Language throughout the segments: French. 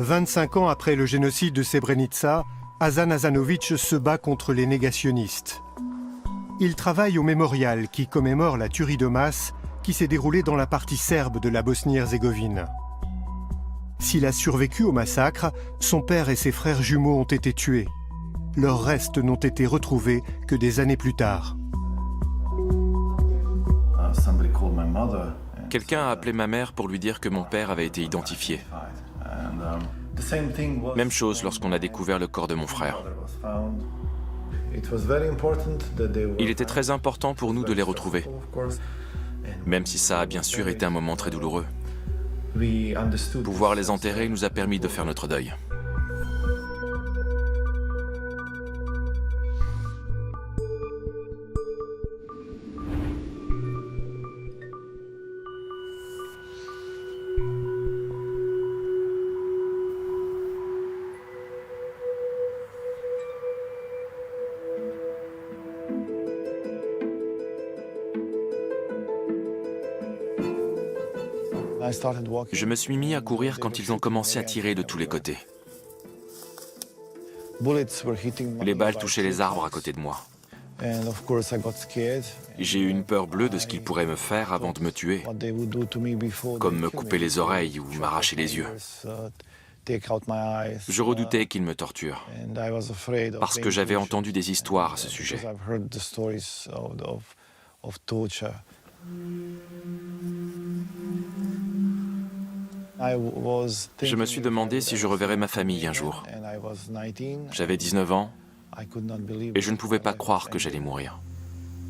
25 ans après le génocide de Srebrenica, Hasan Hasanovich se bat contre les négationnistes. Il travaille au mémorial qui commémore la tuerie de masse qui s'est déroulée dans la partie serbe de la Bosnie-Herzégovine. S'il a survécu au massacre, son père et ses frères jumeaux ont été tués. Leurs restes n'ont été retrouvés que des années plus tard. Quelqu'un a appelé ma mère pour lui dire que mon père avait été identifié. Même chose lorsqu'on a découvert le corps de mon frère. Il était très important pour nous de les retrouver, même si ça a bien sûr été un moment très douloureux. Pouvoir les enterrer nous a permis de faire notre deuil. Je me suis mis à courir quand ils ont commencé à tirer de tous les côtés. Les balles touchaient les arbres à côté de moi. J'ai eu une peur bleue de ce qu'ils pourraient me faire avant de me tuer, comme me couper les oreilles ou m'arracher les yeux. Je redoutais qu'ils me torturent, parce que j'avais entendu des histoires à ce sujet. Je me suis demandé si je reverrais ma famille un jour. J'avais 19 ans et je ne pouvais pas croire que j'allais mourir.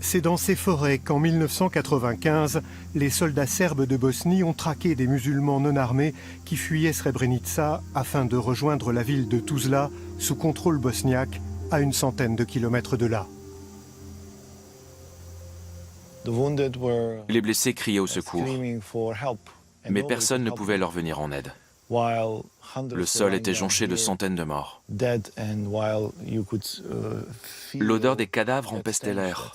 C'est dans ces forêts qu'en 1995, les soldats serbes de Bosnie ont traqué des musulmans non armés qui fuyaient Srebrenica afin de rejoindre la ville de Tuzla sous contrôle bosniaque à une centaine de kilomètres de là. Les blessés criaient au secours, mais personne ne pouvait leur venir en aide. Le sol était jonché de centaines de morts. L'odeur des cadavres empestait l'air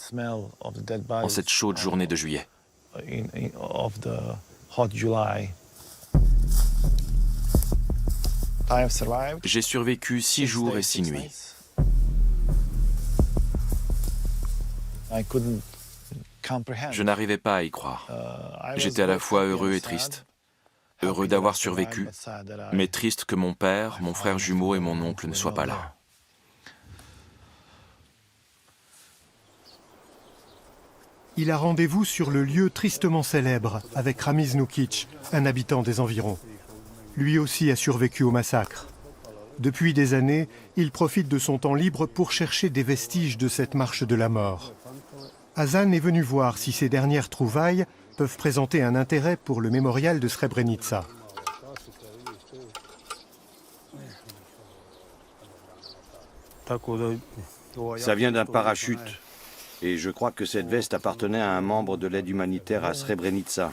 en cette chaude journée de juillet. J'ai survécu 6 jours et 6 nuits. Je n'arrivais pas à y croire. J'étais à la fois heureux et triste. Heureux d'avoir survécu, mais triste que mon père, mon frère jumeau et mon oncle ne soient pas là. Il a rendez-vous sur le lieu tristement célèbre avec Ramiz Nukic, un habitant des environs. Lui aussi a survécu au massacre. Depuis des années, il profite de son temps libre pour chercher des vestiges de cette marche de la mort. Hasan est venu voir si ces dernières trouvailles peuvent présenter un intérêt pour le mémorial de Srebrenica. Ça vient d'un parachute. Et je crois que cette veste appartenait à un membre de l'aide humanitaire à Srebrenica.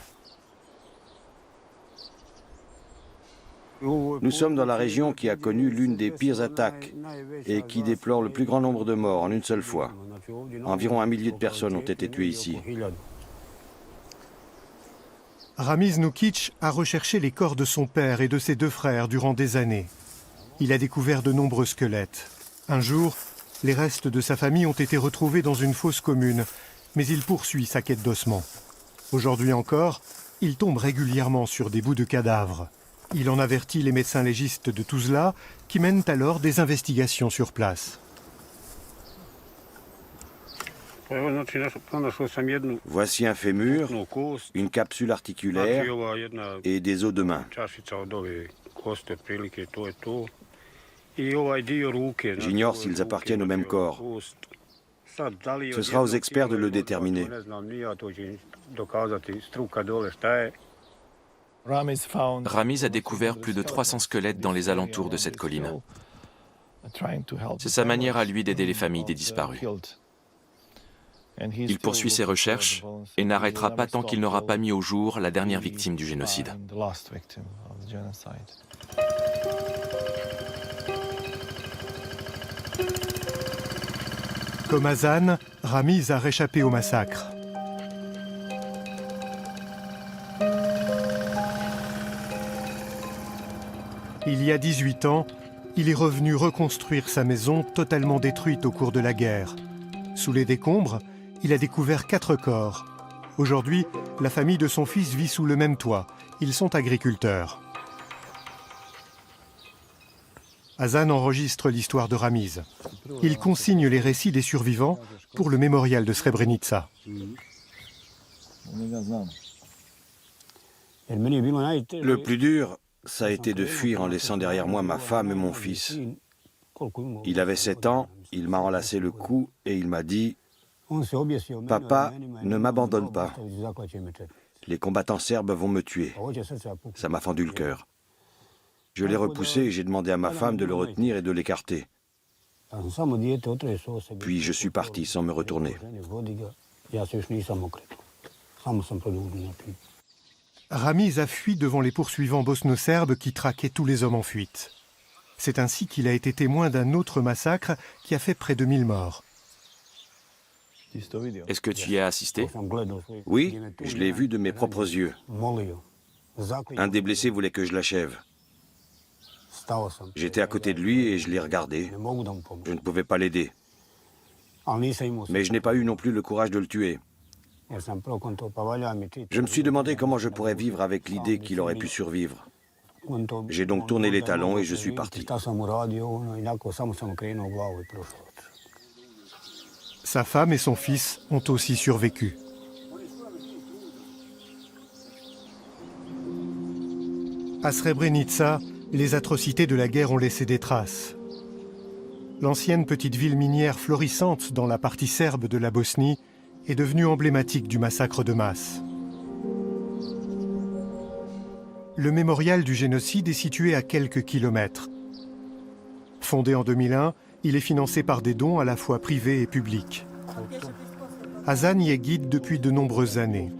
Nous sommes dans la région qui a connu l'une des pires attaques et qui déplore le plus grand nombre de morts en une seule fois. Environ 1 millier de personnes ont été tuées ici. Ramiz Nukic a recherché les corps de son père et de ses 2 frères durant des années. Il a découvert de nombreux squelettes. Un jour, les restes de sa famille ont été retrouvés dans une fosse commune, mais il poursuit sa quête d'ossements. Aujourd'hui encore, il tombe régulièrement sur des bouts de cadavres. Il en avertit les médecins légistes de Tuzla, qui mènent alors des investigations sur place. Voici un fémur, une capsule articulaire et des os de main. J'ignore s'ils appartiennent au même corps. Ce sera aux experts de le déterminer. Ramiz a découvert plus de 300 squelettes dans les alentours de cette colline. C'est sa manière à lui d'aider les familles des disparus. Il poursuit ses recherches et n'arrêtera pas tant qu'il n'aura pas mis au jour la dernière victime du génocide. Comme Hasan, Ramiz a réchappé au massacre. Il y a 18 ans, il est revenu reconstruire sa maison totalement détruite au cours de la guerre. Sous les décombres, il a découvert 4 corps. Aujourd'hui, la famille de son fils vit sous le même toit. Ils sont agriculteurs. Hazan enregistre l'histoire de Ramiz. Il consigne les récits des survivants pour le mémorial de Srebrenica. Le plus dur, ça a été de fuir en laissant derrière moi ma femme et mon fils. Il avait 7 ans, il m'a enlacé le cou et il m'a dit « Papa, ne m'abandonne pas. Les combattants serbes vont me tuer. » Ça m'a fendu le cœur. Je l'ai repoussé et j'ai demandé à ma femme de le retenir et de l'écarter. Puis je suis parti sans me retourner. Ramiz a fui devant les poursuivants bosno-serbes qui traquaient tous les hommes en fuite. C'est ainsi qu'il a été témoin d'un autre massacre qui a fait près de 1000 morts. Est-ce que tu y as assisté? Oui, je l'ai vu de mes propres yeux. Un des blessés voulait que je l'achève. J'étais à côté de lui et je l'ai regardé. Je ne pouvais pas l'aider. Mais je n'ai pas eu non plus le courage de le tuer. Je me suis demandé comment je pourrais vivre avec l'idée qu'il aurait pu survivre. J'ai donc tourné les talons et je suis parti. Sa femme et son fils ont aussi survécu. À Srebrenica, les atrocités de la guerre ont laissé des traces. L'ancienne petite ville minière florissante dans la partie serbe de la Bosnie est devenue emblématique du massacre de masse. Le mémorial du génocide est situé à quelques kilomètres. Fondé en 2001, il est financé par des dons à la fois privés et publics. Hazan y est guide depuis de nombreuses années.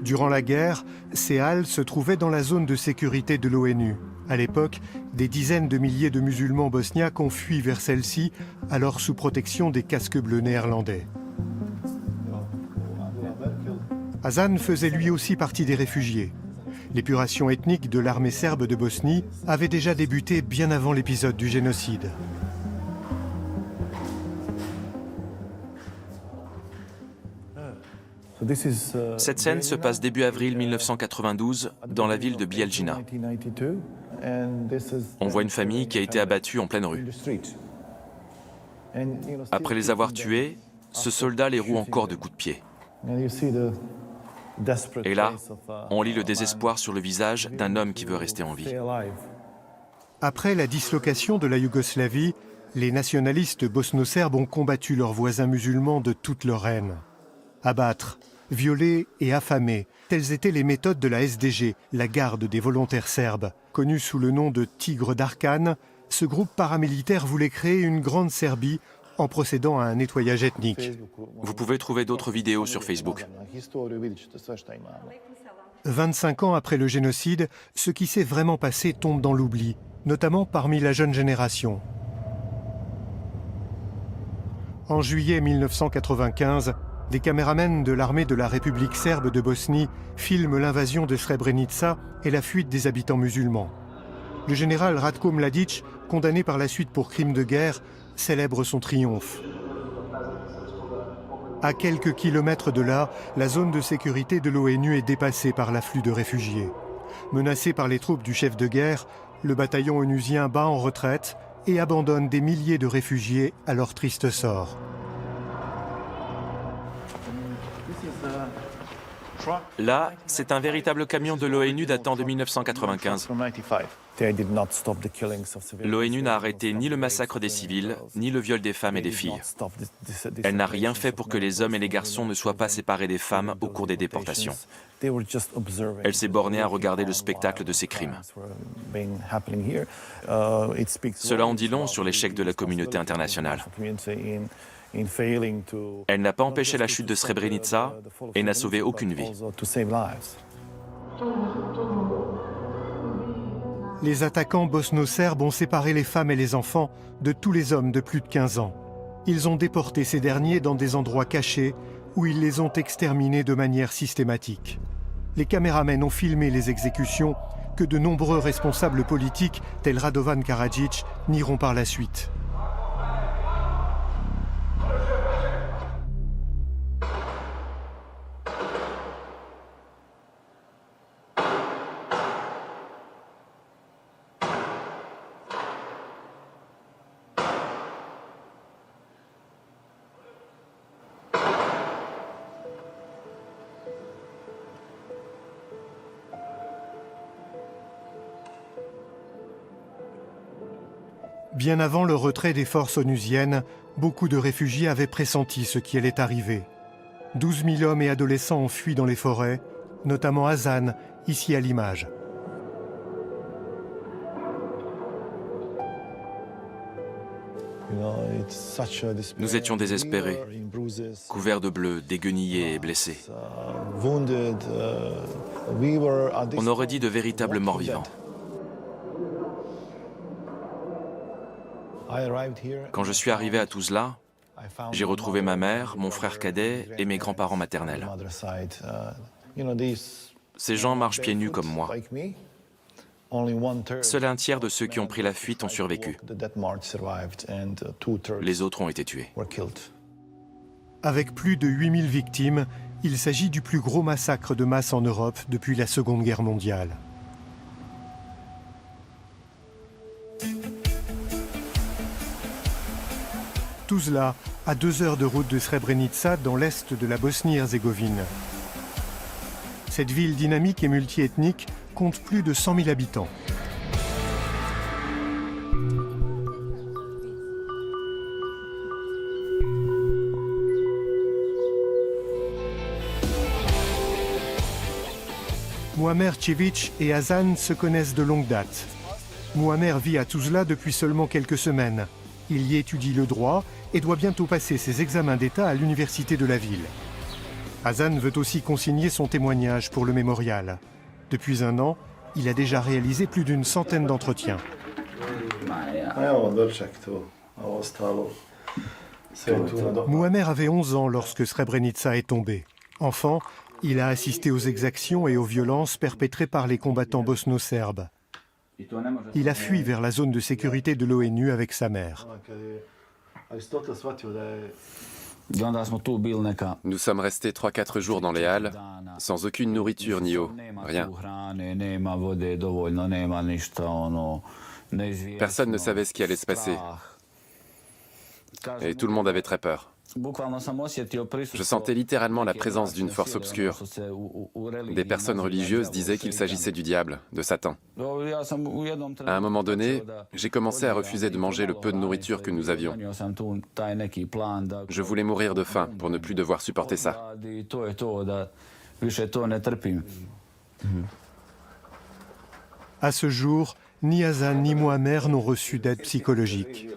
Durant la guerre, ces halles se trouvaient dans la zone de sécurité de l'ONU. À l'époque, des dizaines de milliers de musulmans bosniaques ont fui vers celle-ci, alors sous protection des casques bleus néerlandais. Hazan faisait lui aussi partie des réfugiés. L'épuration ethnique de l'armée serbe de Bosnie avait déjà débuté bien avant l'épisode du génocide. Cette scène se passe début avril 1992 dans la ville de Bijeljina. On voit une famille qui a été abattue en pleine rue. Après les avoir tués, ce soldat les roue encore de coups de pied. Et là, on lit le désespoir sur le visage d'un homme qui veut rester en vie. Après la dislocation de la Yougoslavie, les nationalistes bosno-serbes ont combattu leurs voisins musulmans de toute leur haine. Abattre, violer et affamer, telles étaient les méthodes de la SDG, la garde des volontaires serbes. Connue sous le nom de Tigre d'Arkan, ce groupe paramilitaire voulait créer une grande Serbie en procédant à un nettoyage ethnique. Vous pouvez trouver d'autres vidéos sur Facebook. 25 ans après le génocide, ce qui s'est vraiment passé tombe dans l'oubli, notamment parmi la jeune génération. En juillet 1995, des caméramens de l'armée de la République serbe de Bosnie filment l'invasion de Srebrenica et la fuite des habitants musulmans. Le général Ratko Mladic, condamné par la suite pour crime de guerre, célèbre son triomphe. À quelques kilomètres de là, la zone de sécurité de l'ONU est dépassée par l'afflux de réfugiés. Menacé par les troupes du chef de guerre, le bataillon onusien bat en retraite et abandonne des milliers de réfugiés à leur triste sort. Là, c'est un véritable camion de l'ONU datant de 1995. L'ONU n'a arrêté ni le massacre des civils, ni le viol des femmes et des filles. Elle n'a rien fait pour que les hommes et les garçons ne soient pas séparés des femmes au cours des déportations. Elle s'est bornée à regarder le spectacle de ces crimes. Cela en dit long sur l'échec de la communauté internationale. Elle n'a pas empêché la chute de Srebrenica et n'a sauvé aucune vie. Les attaquants bosno-serbes ont séparé les femmes et les enfants de tous les hommes de plus de 15 ans. Ils ont déporté ces derniers dans des endroits cachés, où ils les ont exterminés de manière systématique. Les caméramens ont filmé les exécutions que de nombreux responsables politiques, tels Radovan Karadzic, nieront par la suite. Bien avant le retrait des forces onusiennes, beaucoup de réfugiés avaient pressenti ce qui allait arriver. 12 000 hommes et adolescents ont fui dans les forêts, notamment Hazan, ici à l'image. Nous étions désespérés, couverts de bleu, déguenillés et blessés. On aurait dit de véritables morts-vivants. Quand je suis arrivé à Tuzla, j'ai retrouvé ma mère, mon frère cadet et mes grands-parents maternels. Ces gens marchent pieds nus comme moi. Seul un tiers de ceux qui ont pris la fuite ont survécu. Les autres ont été tués. Avec plus de 8000 victimes, il s'agit du plus gros massacre de masse en Europe depuis la Seconde Guerre mondiale. Tuzla, à 2 heures de route de Srebrenica, dans l'est de la Bosnie-Herzégovine. Cette ville dynamique et multiethnique compte plus de 100 000 habitants. Muamer Cevic et Hazan se connaissent de longue date. Muamer vit à Tuzla depuis seulement quelques semaines. Il y étudie le droit et doit bientôt passer ses examens d'État à l'université de la ville. Hazan veut aussi consigner son témoignage pour le mémorial. Depuis 1 an, il a déjà réalisé plus d'une centaine d'entretiens. Muamer avait 11 ans lorsque Srebrenica est tombé. Enfant, il a assisté aux exactions et aux violences perpétrées par les combattants bosno-serbes. Il a fui vers la zone de sécurité de l'ONU avec sa mère. Nous sommes restés 3-4 jours dans les halles, sans aucune nourriture ni eau, rien. Personne ne savait ce qui allait se passer. Et tout le monde avait très peur. Je sentais littéralement la présence d'une force obscure. Des personnes religieuses disaient qu'il s'agissait du diable, de Satan. À un moment donné, j'ai commencé à refuser de manger le peu de nourriture que nous avions. Je voulais mourir de faim pour ne plus devoir supporter ça. À ce jour, ni Hazan ni Muamer n'ont reçu d'aide psychologique.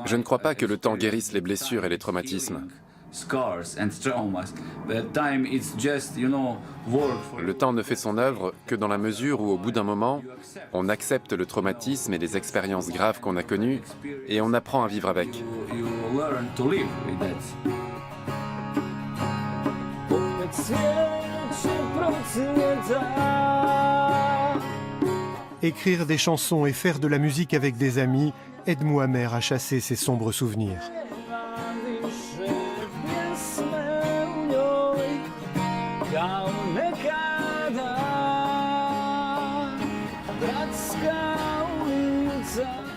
Je ne crois pas que le temps guérisse les blessures et les traumatismes. Le temps ne fait son œuvre que dans la mesure où, au bout d'un moment, on accepte le traumatisme et les expériences graves qu'on a connues et on apprend à vivre avec. Écrire des chansons et faire de la musique avec des amis aide Muamer à chasser ses sombres souvenirs.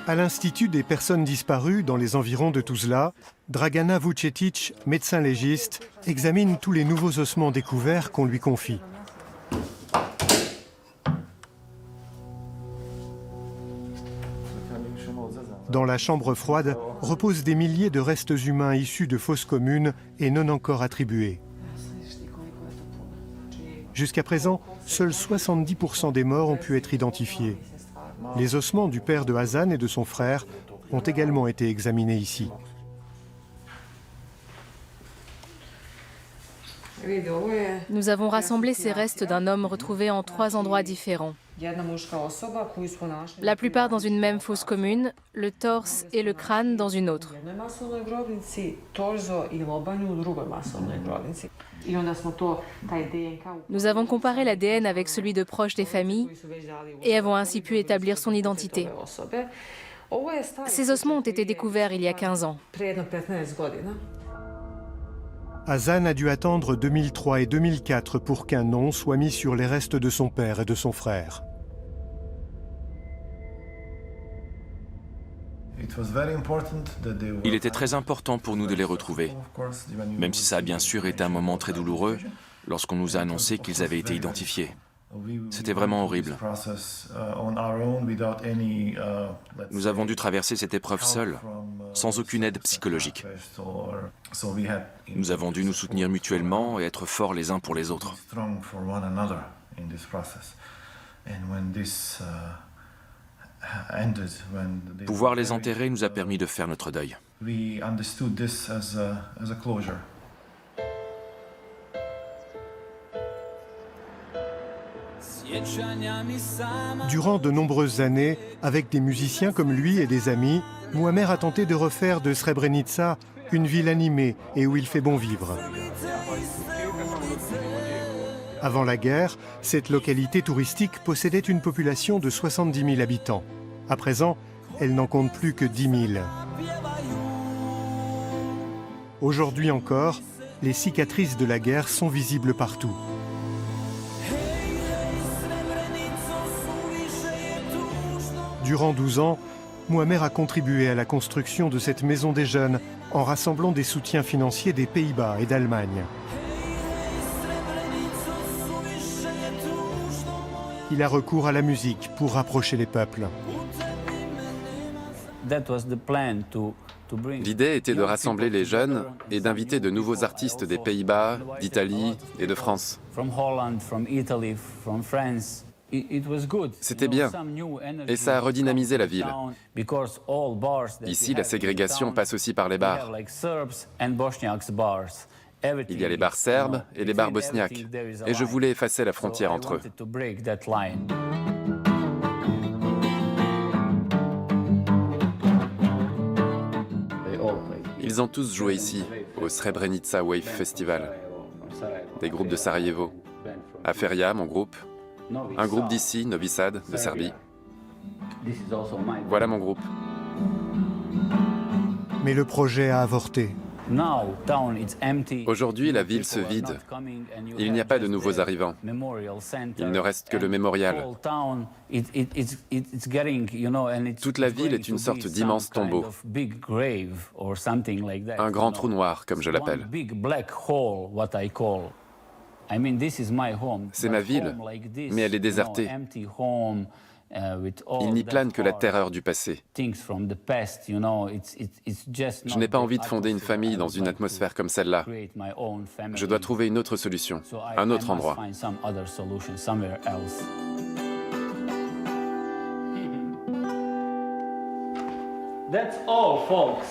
À l'Institut des personnes disparues dans les environs de Tuzla, Dragana Vucetic, médecin légiste, examine tous les nouveaux ossements découverts qu'on lui confie. Dans la chambre froide reposent des milliers de restes humains issus de fosses communes et non encore attribués. Jusqu'à présent, seuls 70% des morts ont pu être identifiés. Les ossements du père de Hazan et de son frère ont également été examinés ici. Nous avons rassemblé ces restes d'un homme retrouvé en 3 endroits différents. La plupart dans une même fosse commune, le torse et le crâne dans une autre. Nous avons comparé l'ADN avec celui de proches des familles et avons ainsi pu établir son identité. Ces ossements ont été découverts il y a 15 ans. Hasan a dû attendre 2003 et 2004 pour qu'un nom soit mis sur les restes de son père et de son frère. Il était très important pour nous de les retrouver, même si ça a bien sûr été un moment très douloureux lorsqu'on nous a annoncé qu'ils avaient été identifiés. C'était vraiment horrible. Nous avons dû traverser cette épreuve seuls, sans aucune aide psychologique. Nous avons dû nous soutenir mutuellement et être forts les uns pour les autres. Pouvoir les enterrer nous a permis de faire notre deuil. Durant de nombreuses années, avec des musiciens comme lui et des amis, Muammer a tenté de refaire de Srebrenica une ville animée et où il fait bon vivre. Avant la guerre, cette localité touristique possédait une population de 70 000 habitants. À présent, elle n'en compte plus que 10 000. Aujourd'hui encore, les cicatrices de la guerre sont visibles partout. Durant 12 ans, Muammer a contribué à la construction de cette maison des jeunes en rassemblant des soutiens financiers des Pays-Bas et d'Allemagne. Il a recours à la musique pour rapprocher les peuples. L'idée était de rassembler les jeunes et d'inviter de nouveaux artistes des Pays-Bas, d'Italie et de France. C'était bien, et ça a redynamisé la ville. Ici, la ségrégation passe aussi par les bars. Il y a les bars serbes et les bars bosniaques, et je voulais effacer la frontière entre eux. Ils ont tous joué ici, au Srebrenica Wave Festival. Des groupes de Sarajevo. Aferia, mon groupe. Un groupe d'ici, Novi Sad, de Serbie. Voilà mon groupe. Mais le projet a avorté. Aujourd'hui, la ville se vide. Il n'y a pas de nouveaux arrivants. Il ne reste que le mémorial. Toute la ville est une sorte d'immense tombeau. Un grand trou noir, comme je l'appelle. C'est ma ville, mais elle est désertée. Il n'y plane que la terreur du passé. Je n'ai pas envie de fonder une famille dans une atmosphère comme celle-là. Je dois trouver une autre solution, un autre endroit. That's all, folks.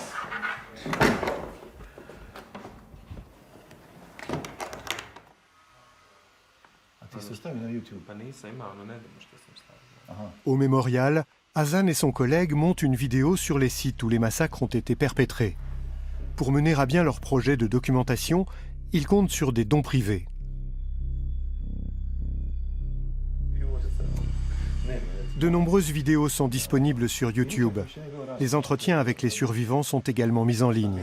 Au mémorial, Hasan et son collègue montent une vidéo sur les sites où les massacres ont été perpétrés. Pour mener à bien leur projet de documentation, ils comptent sur des dons privés. De nombreuses vidéos sont disponibles sur YouTube. Les entretiens avec les survivants sont également mis en ligne.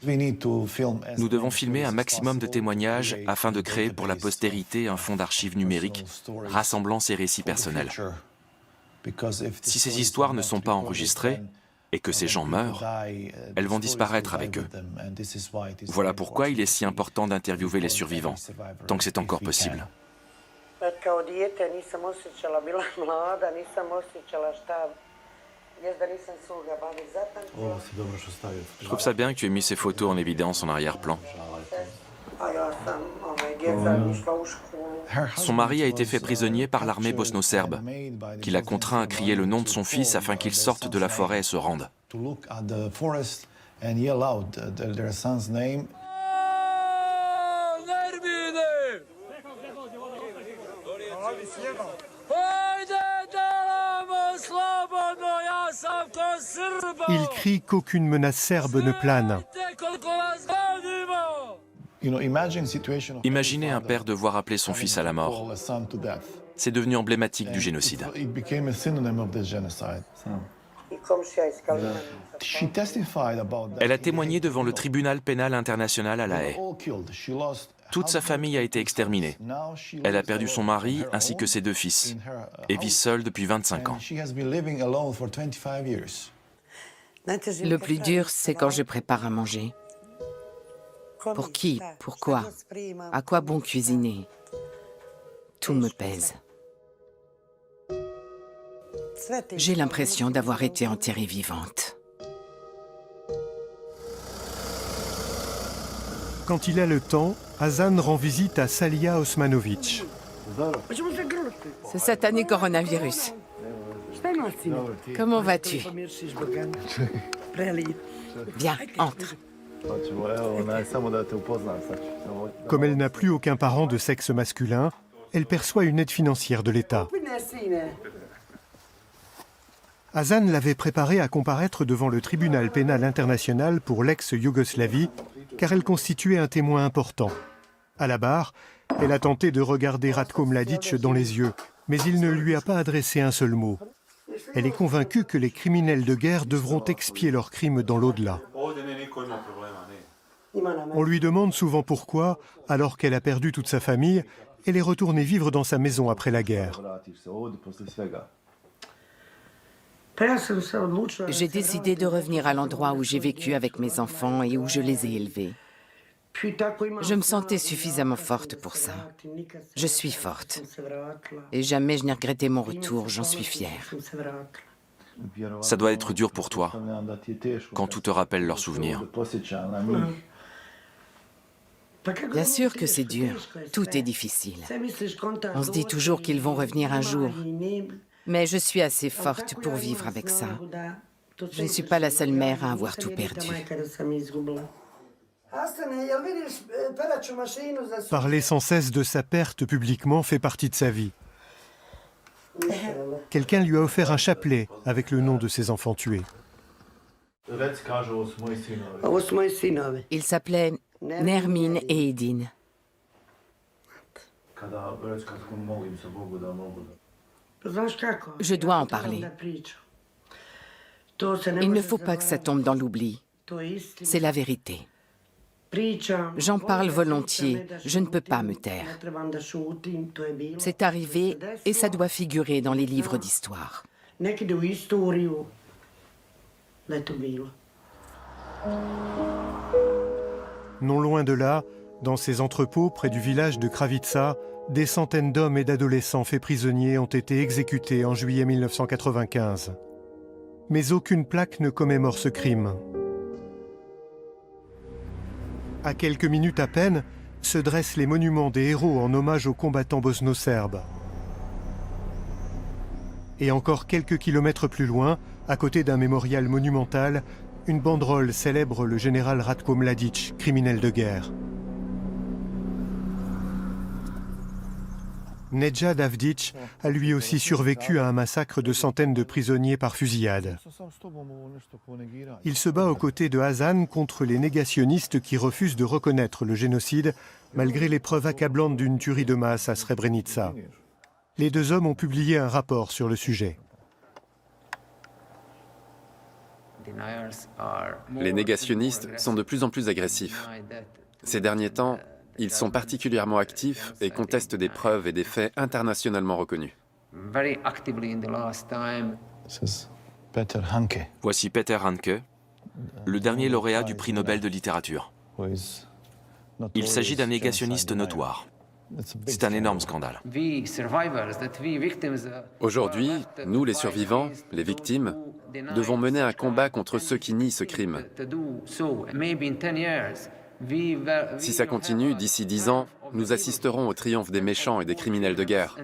Nous devons filmer un maximum de témoignages afin de créer pour la postérité un fonds d'archives numériques rassemblant ces récits personnels. Si ces histoires ne sont pas enregistrées et que ces gens meurent, elles vont disparaître avec eux. Voilà pourquoi il est si important d'interviewer les survivants, tant que c'est encore possible. Je trouve ça bien que tu aies mis ces photos en évidence en arrière-plan. Son mari a été fait prisonnier par l'armée bosno-serbe, qui l'a contraint à crier le nom de son fils afin qu'il sorte de la forêt et se rende. Il crie qu'aucune menace serbe ne plane. Imaginez un père devoir appeler son fils à la mort. C'est devenu emblématique du génocide. Elle a témoigné devant le tribunal pénal international à La Haye. Toute sa famille a été exterminée. Elle a perdu son mari ainsi que ses 2 fils et vit seule depuis 25 ans. Le plus dur, c'est quand je prépare à manger. Pour qui? Pourquoi? À quoi bon cuisiner? Tout me pèse. J'ai l'impression d'avoir été enterrée vivante. Quand il a le temps, Hazan rend visite à Salia Osmanovic. Ce satané coronavirus. Comment vas-tu? Viens, entre. Comme elle n'a plus aucun parent de sexe masculin, elle perçoit une aide financière de l'État. Hazan l'avait préparée à comparaître devant le tribunal pénal international pour l'ex-Yougoslavie, car elle constituait un témoin important. À la barre, elle a tenté de regarder Ratko Mladic dans les yeux, mais il ne lui a pas adressé un seul mot. Elle est convaincue que les criminels de guerre devront expier leurs crimes dans l'au-delà. On lui demande souvent pourquoi, alors qu'elle a perdu toute sa famille, elle est retournée vivre dans sa maison après la guerre. J'ai décidé de revenir à l'endroit où j'ai vécu avec mes enfants et où je les ai élevés. Je me sentais suffisamment forte pour ça. Je suis forte. Et jamais je n'ai regretté mon retour, j'en suis fière. Ça doit être dur pour toi, quand tout te rappelle leurs souvenirs. Bien sûr que c'est dur, tout est difficile. On se dit toujours qu'ils vont revenir un jour. Mais je suis assez forte pour vivre avec ça. Je ne suis pas la seule mère à avoir tout perdu. Parler sans cesse de sa perte publiquement fait partie de sa vie. Quelqu'un lui a offert un chapelet avec le nom de ses enfants tués. Ils s'appelaient Nermin et Edine. Je dois en parler. Il ne faut pas que ça tombe dans l'oubli. C'est la vérité. J'en parle volontiers, je ne peux pas me taire. C'est arrivé et ça doit figurer dans les livres d'histoire. Non loin de là, dans ces entrepôts près du village de Kravitsa, des centaines d'hommes et d'adolescents faits prisonniers ont été exécutés en juillet 1995. Mais aucune plaque ne commémore ce crime. À quelques minutes à peine, se dressent les monuments des héros en hommage aux combattants bosno-serbes. Et encore quelques kilomètres plus loin, à côté d'un mémorial monumental, une banderole célèbre le général Ratko Mladic, criminel de guerre. Nedjad Avdic a lui aussi survécu à un massacre de centaines de prisonniers par fusillade. Il se bat aux côtés de Hazan contre les négationnistes qui refusent de reconnaître le génocide, malgré les preuves accablantes d'une tuerie de masse à Srebrenica. Les 2 hommes ont publié un rapport sur le sujet. Les négationnistes sont de plus en plus agressifs. Ces derniers temps, ils sont particulièrement actifs et contestent des preuves et des faits internationalement reconnus. Voici Peter Handke, le dernier lauréat du prix Nobel de littérature. Il s'agit d'un négationniste notoire. C'est un énorme scandale. Aujourd'hui, nous les survivants, les victimes, devons mener un combat contre ceux qui nient ce crime. Si ça continue, d'ici 10 ans, nous assisterons au triomphe des méchants et des criminels de guerre.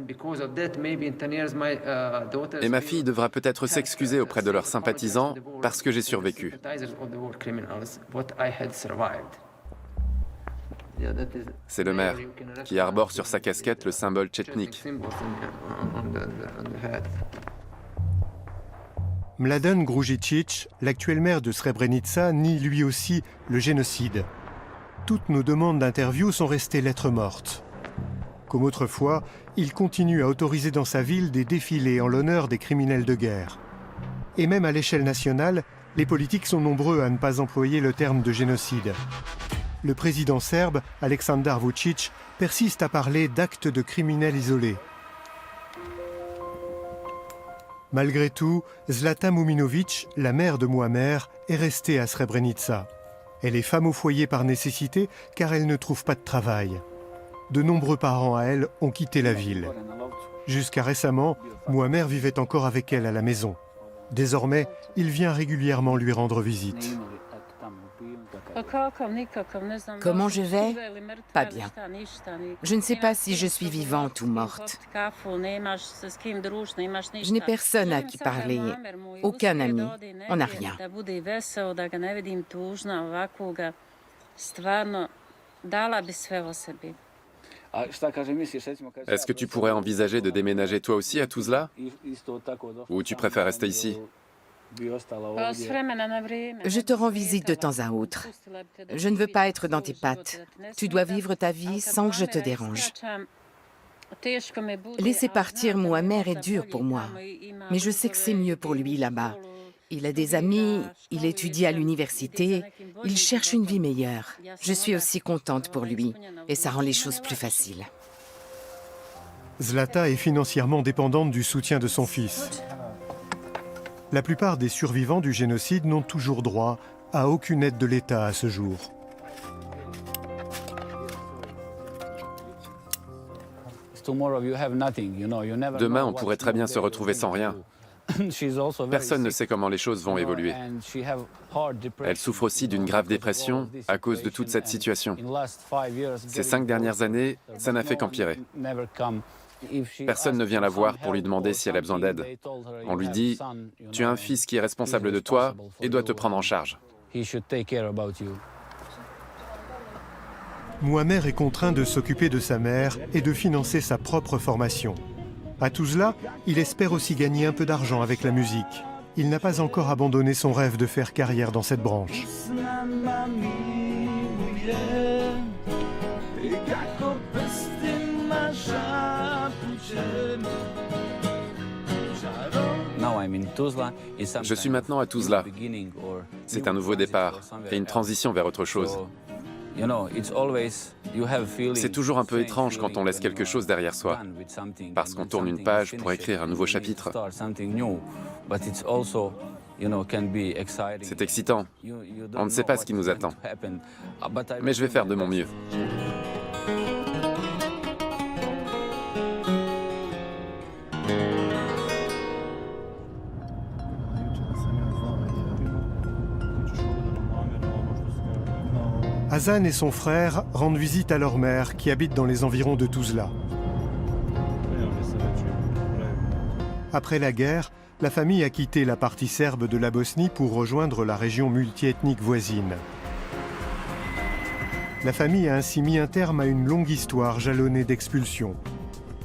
Et ma fille devra peut-être s'excuser auprès de leurs sympathisants parce que j'ai survécu. C'est le maire, qui arbore sur sa casquette le symbole tchétnik. Mladen Grujicic, l'actuel maire de Srebrenica, nie lui aussi le génocide. Toutes nos demandes d'interview sont restées lettres mortes. Comme autrefois, il continue à autoriser dans sa ville des défilés en l'honneur des criminels de guerre. Et même à l'échelle nationale, les politiques sont nombreux à ne pas employer le terme de génocide. Le président serbe, Aleksandar Vučić, persiste à parler d'actes de criminels isolés. Malgré tout, Zlata Muminović, la mère de Muammer, est restée à Srebrenica. Elle est femme au foyer par nécessité car elle ne trouve pas de travail. De nombreux parents à elle ont quitté la ville. Jusqu'à récemment, Muammer vivait encore avec elle à la maison. Désormais, il vient régulièrement lui rendre visite. Comment je vais? Pas bien. Je ne sais pas si je suis vivante ou morte. Je n'ai personne à qui parler, aucun ami, on n'a rien. Est-ce que tu pourrais envisager de déménager toi aussi à Tuzla? Ou tu préfères rester ici? Je te rends visite de temps à autre. Je ne veux pas être dans tes pattes. Tu dois vivre ta vie sans que je te dérange. Laisser partir Muammer est dur pour moi, mais je sais que c'est mieux pour lui là-bas. Il a des amis, il étudie à l'université, il cherche une vie meilleure. Je suis aussi contente pour lui et ça rend les choses plus faciles. Zlata est financièrement dépendante du soutien de son fils. La plupart des survivants du génocide n'ont toujours droit à aucune aide de l'État à ce jour. Demain, on pourrait très bien se retrouver sans rien. Personne ne sait comment les choses vont évoluer. Elle souffre aussi d'une grave dépression à cause de toute cette situation. Ces 5 dernières années, ça n'a fait qu'empirer. Personne ne vient la voir pour lui demander si elle a besoin d'aide. On lui dit « Tu as un fils qui est responsable de toi et doit te prendre en charge. » Muammer est contraint de s'occuper de sa mère et de financer sa propre formation. À Tuzla, il espère aussi gagner un peu d'argent avec la musique. Il n'a pas encore abandonné son rêve de faire carrière dans cette branche. Je suis maintenant à Tuzla. C'est un nouveau départ et une transition vers autre chose. C'est toujours un peu étrange quand on laisse quelque chose derrière soi, parce qu'on tourne une page pour écrire un nouveau chapitre. C'est excitant. On ne sait pas ce qui nous attend. Mais je vais faire de mon mieux. Hasan et son frère rendent visite à leur mère qui habite dans les environs de Tuzla. Après la guerre, la famille a quitté la partie serbe de la Bosnie pour rejoindre la région multiethnique voisine. La famille a ainsi mis un terme à une longue histoire jalonnée d'expulsions.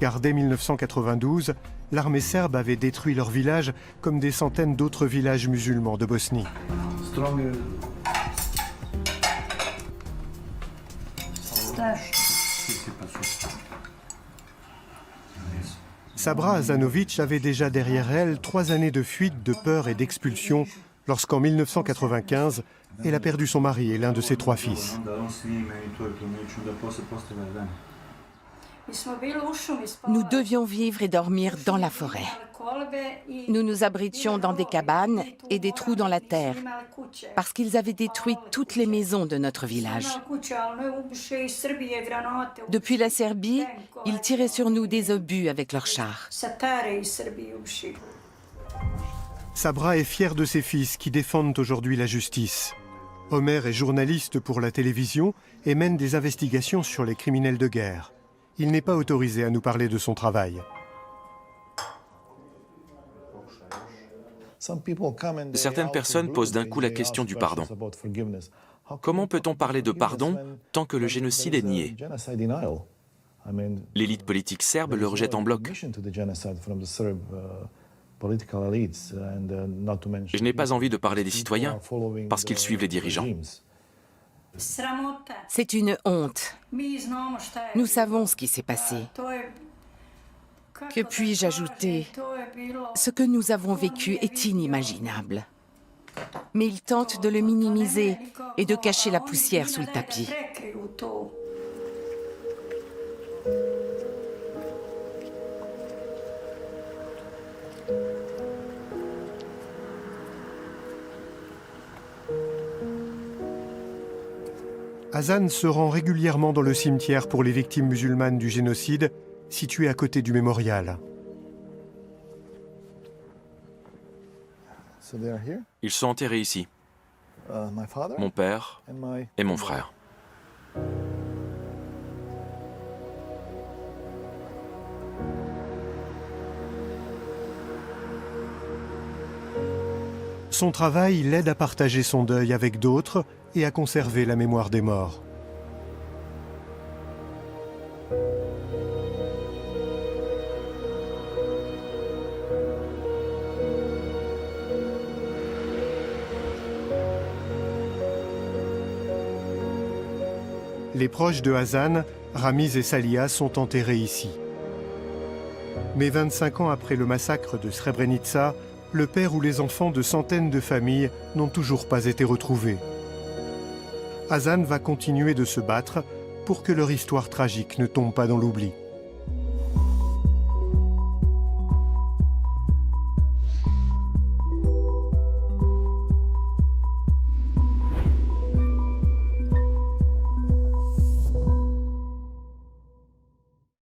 Car dès 1992, l'armée serbe avait détruit leur village comme des centaines d'autres villages musulmans de Bosnie. Sabra Hazanović avait déjà derrière elle 3 années de fuite, de peur et d'expulsion lorsqu'en 1995, elle a perdu son mari et l'un de ses 3 fils. Nous devions vivre et dormir dans la forêt. Nous nous abritions dans des cabanes et des trous dans la terre, parce qu'ils avaient détruit toutes les maisons de notre village. Depuis la Serbie, ils tiraient sur nous des obus avec leurs chars. Sabra est fière de ses fils qui défendent aujourd'hui la justice. Omer est journaliste pour la télévision et mène des investigations sur les criminels de guerre. Il n'est pas autorisé à nous parler de son travail. Certaines personnes posent d'un coup la question du pardon. Comment peut-on parler de pardon tant que le génocide est nié? L'élite politique serbe le rejette en bloc. Je n'ai pas envie de parler des citoyens parce qu'ils suivent les dirigeants. C'est une honte. Nous savons ce qui s'est passé. Que puis-je ajouter? Ce que nous avons vécu est inimaginable. Mais ils tentent de le minimiser et de cacher la poussière sous le tapis. Hazan se rend régulièrement dans le cimetière pour les victimes musulmanes du génocide, situé à côté du mémorial. Ils sont enterrés ici, mon père et mon frère. Son travail l'aide à partager son deuil avec d'autres et à conserver la mémoire des morts. Les proches de Hazan, Ramiz et Salia, sont enterrés ici. Mais 25 ans après le massacre de Srebrenica, le père ou les enfants de centaines de familles n'ont toujours pas été retrouvés. Hazan va continuer de se battre pour que leur histoire tragique ne tombe pas dans l'oubli.